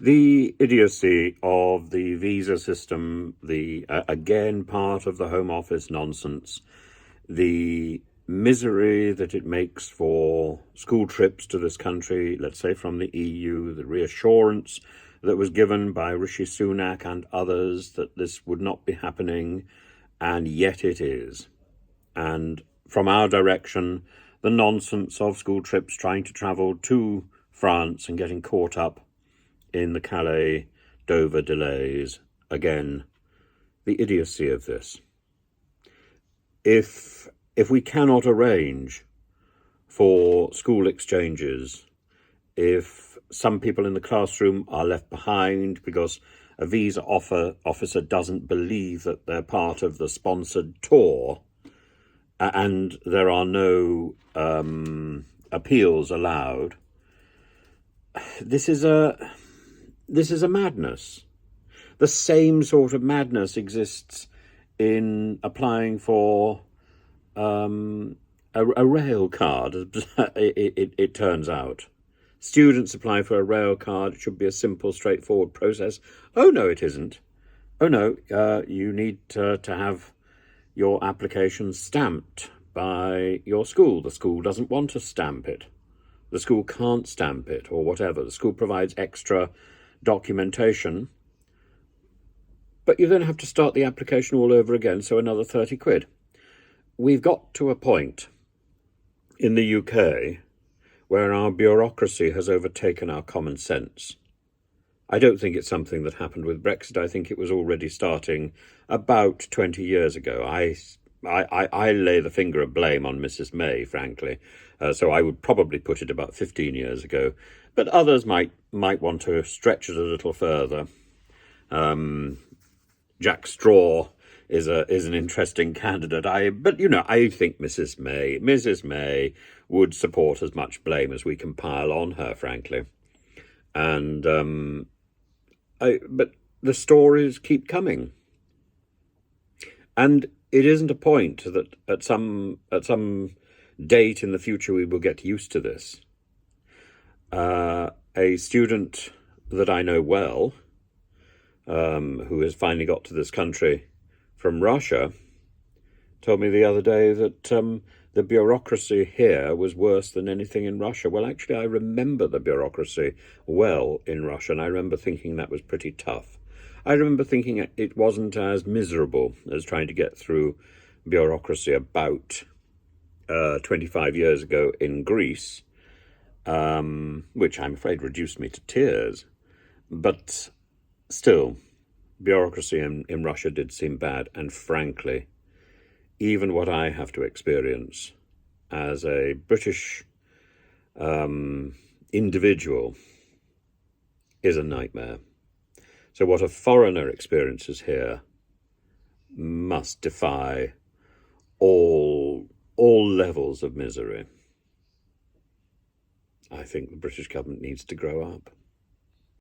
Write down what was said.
The idiocy of the visa system, the again part of the Home Office nonsense, the misery that it makes for school trips to this country, let's say from the EU, the reassurance that was given by Rishi Sunak and others that this would not be happening, and yet it is. And from our direction, the nonsense of school trips trying to travel to France and getting caught up in the Calais-Dover delays. Again, the idiocy of this. If we cannot arrange for school exchanges, if some people in the classroom are left behind because a visa officer doesn't believe that they're part of the sponsored tour, and there are no appeals allowed, this is a madness. The same sort of madness exists in applying for a rail card. It turns out. Students apply for a rail card. It should be a simple, straightforward process. Oh, no, it isn't. Oh, no, you need to have your application stamped by your school. The school doesn't want to stamp it. The school can't stamp it or whatever. The school provides extra documentation, but you then have to start the application all over again, so another 30 quid. We've got to a point in the UK where our bureaucracy has overtaken our common sense. I don't think it's something that happened with Brexit. I think it was already starting about 20 years ago. I lay the finger of blame on Mrs. May, frankly. So I would probably put it about 15 years ago. But others might want to stretch it a little further. Jack Straw is an interesting candidate. I think Mrs. May would support as much blame as we can pile on her, frankly. And but the stories keep coming. And it isn't a point that at some date in the future we will get used to this. A student that I know well, who has finally got to this country from Russia, told me the other day that the bureaucracy here was worse than anything in Russia. Well, actually, I remember the bureaucracy well in Russia, and I remember thinking that was pretty tough. I remember thinking it wasn't as miserable as trying to get through bureaucracy about 25 years ago in Greece, which I'm afraid reduced me to tears. But still, bureaucracy in Russia did seem bad, and frankly, even what I have to experience as a British individual is a nightmare. So what a foreigner experiences here must defy all levels of misery. I think the British government needs to grow up.